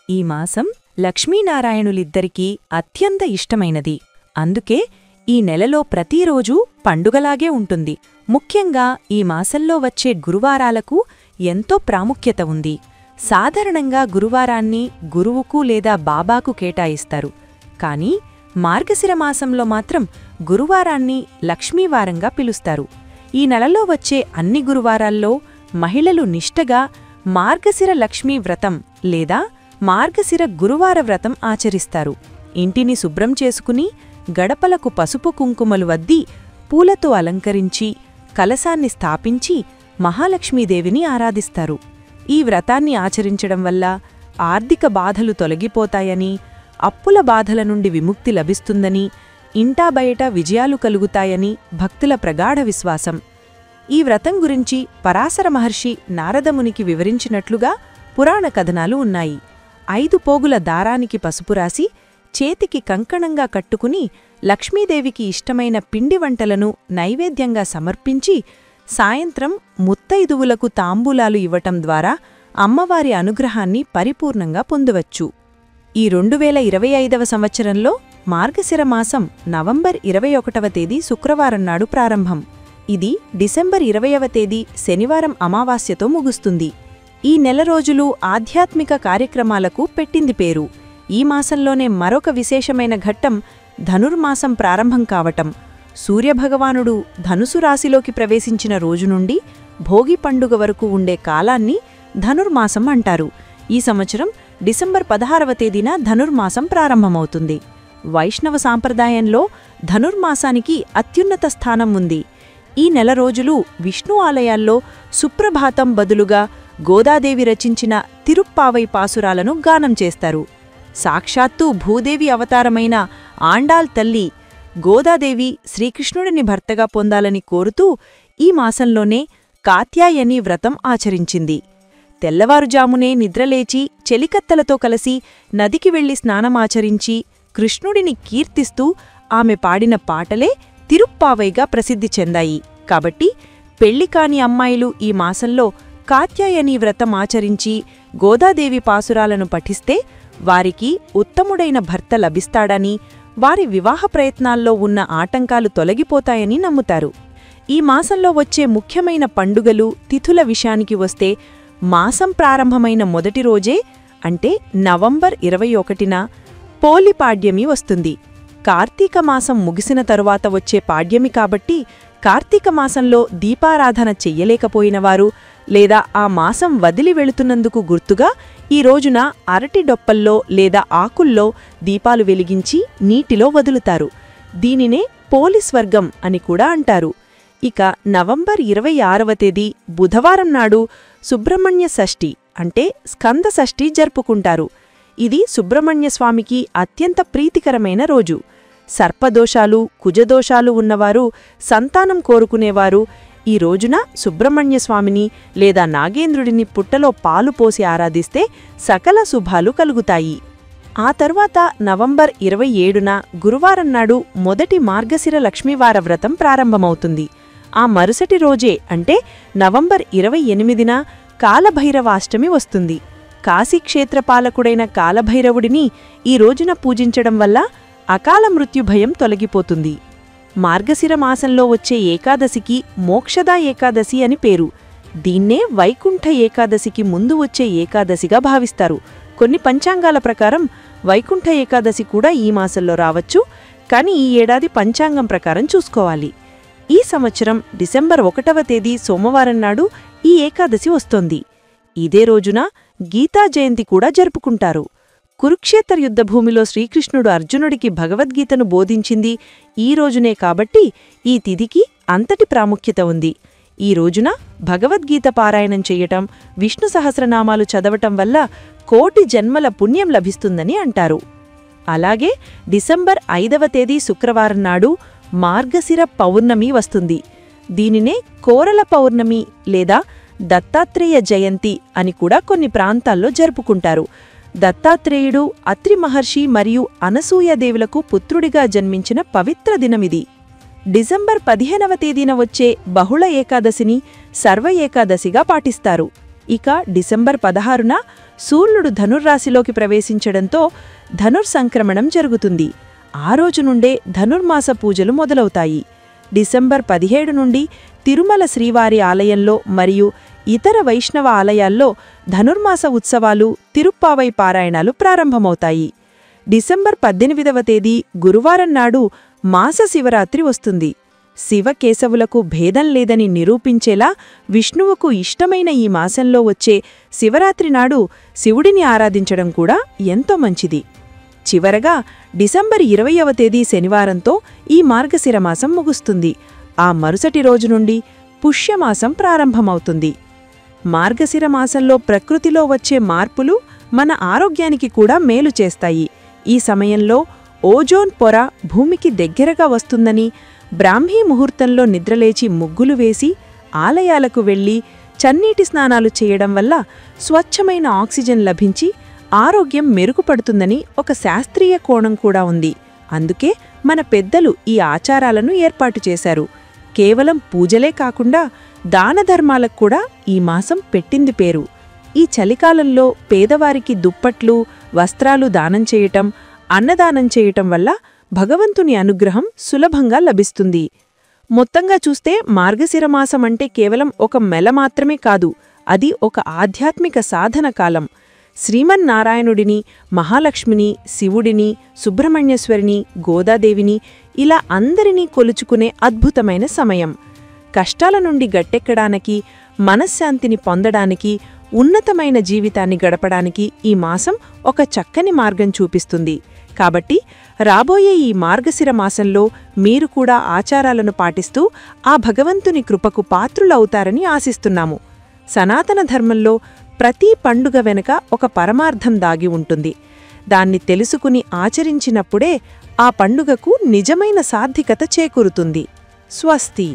ఈ మాసం లక్ష్మీనారాయణులిద్దరికీ అత్యంత ఇష్టమైనది. అందుకే ఈ నెలలో ప్రతిరోజూ పండుగలాగే ఉంటుంది. ముఖ్యంగా ఈ మాసంలో వచ్చే గురువారాలకు ఎంతో ప్రాముఖ్యత ఉంది. సాధారణంగా గురువారాన్ని గురువుకు లేదా బాబాకు కేటాయిస్తారు. కానీ మార్గశిర మాసంలో మాత్రం గురువారాన్ని లక్ష్మీవారంగా పిలుస్తారు. ఈ నెలలో వచ్చే అన్ని గురువారాల్లో మహిళలు నిష్టగా మార్గశిర లక్ష్మీ వ్రతం లేదా మార్గశిర గురువార వ్రతం ఆచరిస్తారు. ఇంటిని శుభ్రం చేసుకుని గడపలకు పసుపు కుంకుమలు వద్ది పూలతో అలంకరించి కలశాన్ని స్థాపించి మహాలక్ష్మీదేవిని ఆరాధిస్తారు. ఈ వ్రతాన్ని ఆచరించడం వల్ల ఆర్థిక బాధలు తొలగిపోతాయని, అప్పుల బాధల నుండి విముక్తి లభిస్తుందని, ఇంటా బయట విజయాలు కలుగుతాయని భక్తుల ప్రగాఢ విశ్వాసం. ఈ వ్రతం గురించి పరాశర మహర్షి నారదమునికి వివరించినట్లుగా పురాణ కథనాలు ఉన్నాయి. 5 పోగుల దారానికి పసుపు రాసి చేతికి కంకణంగా కట్టుకుని లక్ష్మీదేవికి ఇష్టమైన పిండి వంటలను నైవేద్యంగా సమర్పించి సాయంత్రం ముత్తైదువులకు తాంబూలాలు ఇవ్వటం ద్వారా అమ్మవారి అనుగ్రహాన్ని పరిపూర్ణంగా పొందవచ్చు. ఈ 2025వ సంవత్సరంలో మార్గశిర మాసం నవంబర్ 21వ తేదీ శుక్రవారం నాడు ప్రారంభం. ఇది డిసెంబర్ 20వ తేదీ శనివారం అమావాస్యతో ముగుస్తుంది. ఈ నెల రోజులు ఆధ్యాత్మిక కార్యక్రమాలకు పెట్టింది పేరు. ఈ మాసంలోనే మరొక విశేషమైన ఘట్టం ధనుర్మాసం ప్రారంభం కావటం. సూర్యభగవానుడు ధనుసు రాశిలోకి ప్రవేశించిన రోజు నుండి భోగి పండుగ వరకు ఉండే కాలాన్ని ధనుర్మాసం అంటారు. ఈ సంవత్సరం డిసెంబర్ 16వ తేదీన ధనుర్మాసం ప్రారంభమవుతుంది. వైష్ణవ సాంప్రదాయంలో ధనుర్మాసానికి అత్యున్నత స్థానం ఉంది. ఈ నెల రోజులు విష్ణు ఆలయాల్లో సుప్రభాతం బదులుగా గోదాదేవి రచించిన తిరుప్పావై పాసురాలను గానం చేస్తారు. సాక్షాత్తూ భూదేవి అవతారమైన ఆండాళ్ తల్లి గోదాదేవి శ్రీకృష్ణుడిని భర్తగా పొందాలని కోరుతూ ఈ మాసంలోనే కాత్యాయని వ్రతం ఆచరించింది. తెల్లవారుజామునే నిద్రలేచి చెలికత్తలతో కలిసి నదికి వెళ్లి స్నానమాచరించి కృష్ణుడిని కీర్తిస్తూ ఆమె పాడిన పాటలే తిరుప్పావైగా ప్రసిద్ధి చెందాయి. కాబట్టి పెళ్లికాని అమ్మాయిలు ఈ మాసంలో కాత్యాయని వ్రతం ఆచరించి గోదాదేవి పాసురాలను పఠిస్తే వారికి ఉత్తముడైన భర్త లభిస్తాడని, వారి వివాహ ప్రయత్నాల్లో ఉన్న ఆటంకాలు తొలగిపోతాయని నమ్ముతారు. ఈ మాసంలో వచ్చే ముఖ్యమైన పండుగలు, తిథుల విషయానికి వస్తే మాసం ప్రారంభమైన మొదటి రోజే అంటే నవంబర్ 21న పోలిపాడ్యమి వస్తుంది. కార్తీక మాసం ముగిసిన తరువాత వచ్చే పాడ్యమి కాబట్టి కార్తీక మాసంలో దీపారాధన చెయ్యలేకపోయినవారు లేదా ఆ మాసం వదిలి వెళుతున్నందుకు గుర్తుగా ఈ రోజున అరటి డొప్పల్లో లేదా ఆకుల్లో దీపాలు వెలిగించి నీటిలో వదులుతారు. దీనినే పోలిస్వర్గం అని కూడా అంటారు. ఇక నవంబర్ 26వ తేదీ బుధవారం నాడు సుబ్రహ్మణ్య షష్ఠి అంటే స్కంద షష్ఠి జరుపుకుంటారు. ఇది సుబ్రహ్మణ్యస్వామికి అత్యంత ప్రీతికరమైన రోజు. సర్పదోషాలు, కుజదోషాలు ఉన్నవారు, సంతానం కోరుకునేవారు ఈ రోజున సుబ్రహ్మణ్యస్వామిని లేదా నాగేంద్రుడిని పుట్టలో పాలు పోసి ఆరాధిస్తే సకల శుభాలు కలుగుతాయి. ఆ తర్వాత నవంబర్ 27న గురువారం నాడు మొదటి మార్గశిర లక్ష్మీవార వ్రతం ప్రారంభమవుతుంది. ఆ మరుసటి రోజే అంటే నవంబర్ 28న కాలభైరవాష్టమి వస్తుంది. కాశీక్షేత్రపాలకుడైన కాలభైరవుడిని ఈ రోజున పూజించడం వల్ల అకాల మృత్యుభయం తొలగిపోతుంది. మార్గశిర మాసంలో వచ్చే ఏకాదశికి మోక్షదా ఏకాదశి అని పేరు. దీన్నే వైకుంఠ ఏకాదశికి ముందు వచ్చే ఏకాదశిగా భావిస్తారు. కొన్ని పంచాంగాల ప్రకారం వైకుంఠ ఏకాదశి కూడా ఈ మాసంలో రావచ్చు. కానీ ఈ ఏడాది పంచాంగం ప్రకారం చూసుకోవాలి. ఈ సంవత్సరం డిసెంబర్ 1వ తేదీ సోమవారం నాడు ఈ ఏకాదశి వస్తోంది. ఇదే రోజున గీతా జయంతి కూడా జరుపుకుంటారు. కురుక్షేత్ర యుద్ధభూమిలో శ్రీకృష్ణుడు అర్జునుడికి భగవద్గీతను బోధించింది ఈ రోజునే కాబట్టి ఈ తిథికి అంతటి ప్రాముఖ్యత ఉంది. ఈ రోజున భగవద్గీత పారాయణం చెయ్యటం, విష్ణు సహస్రనామాలు చదవటం వల్ల కోటి జన్మల పుణ్యం లభిస్తుందని అంటారు. అలాగే డిసెంబర్ 5వ తేదీ శుక్రవారం నాడు మార్గశిర పౌర్ణమి వస్తుంది. దీనినే కోరల పౌర్ణమి లేదా దత్తాత్రేయ జయంతి అని కూడా కొన్ని ప్రాంతాల్లో జరుపుకుంటారు. దత్తాత్రేయుడు అత్రి మహర్షి మరియు అనసూయాదేవులకు పుత్రుడిగా జన్మించిన పవిత్ర దినమిది. డిసెంబర్ 15వ తేదీన వచ్చే బహుళ ఏకాదశిని సర్వ ఏకాదశిగా పాటిస్తారు. ఇక డిసెంబర్ 16న సూర్యుడు ధనుర్రాశిలోకి ప్రవేశించడంతో ధనుర్సంక్రమణం జరుగుతుంది. ఆ రోజు నుండే ధనుర్మాస పూజలు మొదలవుతాయి. డిసెంబర్ 17 నుండి తిరుమల శ్రీవారి ఆలయంలో మరియు ఇతర వైష్ణవ ఆలయాల్లో ధనుర్మాస ఉత్సవాలు, తిరుప్పావై పారాయణాలు ప్రారంభమవుతాయి. డిసెంబర్ 18వ తేదీ గురువారం నాడు మాస శివరాత్రి వస్తుంది. శివకేశవులకు భేదం లేదని నిరూపించేలా విష్ణువుకు ఇష్టమైన ఈ మాసంలో వచ్చే శివరాత్రి నాడు శివుడిని ఆరాధించడం కూడా ఎంతో మంచిది. చివరగా డిసెంబర్ 20వ తేదీ శనివారంతో ఈ మార్గశిరమాసం ముగుస్తుంది. ఆ మరుసటి రోజు నుండి పుష్యమాసం ప్రారంభమవుతుంది. మార్గశిరమాసంలో ప్రకృతిలో వచ్చే మార్పులు మన ఆరోగ్యానికి కూడా మేలు చేస్తాయి. ఈ సమయంలో ఓజోన్ పొర భూమికి దగ్గరగా వస్తుందని, బ్రాహ్మీ ముహూర్తంలో నిద్రలేచి ముగ్గులు వేసి ఆలయాలకు వెళ్లి చన్నీటి స్నానాలు చేయడం వల్ల స్వచ్ఛమైన ఆక్సిజన్ లభించి ఆరోగ్యం మెరుగుపడుతుందని ఒక శాస్త్రీయ కోణం కూడా ఉంది. అందుకే మన పెద్దలు ఈ ఆచారాలను ఏర్పాటు చేశారు. కేవలం పూజలే కాకుండా దానధర్మాలకు కూడా ఈ మాసం పెట్టింది పేరు. ఈ చలికాలంలో పేదవారికి దుప్పట్లు, వస్త్రాలు దానం చేయటం, అన్నదానం చేయటం వల్ల భగవంతుని అనుగ్రహం సులభంగా లభిస్తుంది. మొత్తంగా చూస్తే మార్గశిరమాసం అంటే కేవలం ఒక మెల మాత్రమే కాదు, అది ఒక ఆధ్యాత్మిక సాధన కాలం. శ్రీమన్నారాయణుడిని, మహాలక్ష్మిని, శివుడిని, సుబ్రహ్మణ్యేశ్వరిని, గోదాదేవిని ఇలా అందరినీ కొలుచుకునే అద్భుతమైన సమయం. కష్టాల నుండి గట్టెక్కడానికి, మనశ్శాంతిని పొందడానికి, ఉన్నతమైన జీవితాన్ని గడపడానికి ఈ మాసం ఒక చక్కని మార్గం చూపిస్తుంది. కాబట్టి రాబోయే ఈ మార్గశిర మాసంలో మీరు కూడా ఆచారాలను పాటిస్తూ ఆ భగవంతుని కృపకు పాత్రులవుతారని ఆశిస్తున్నాము. సనాతన ధర్మంలో ప్రతి పండుగ వెనుక ఒక పరమార్థం దాగి ఉంటుంది. దాన్ని తెలుసుకుని ఆచరించినప్పుడే ఆ పండుగకు నిజమైన సార్థికత చేకూరుతుంది. స్వస్తి.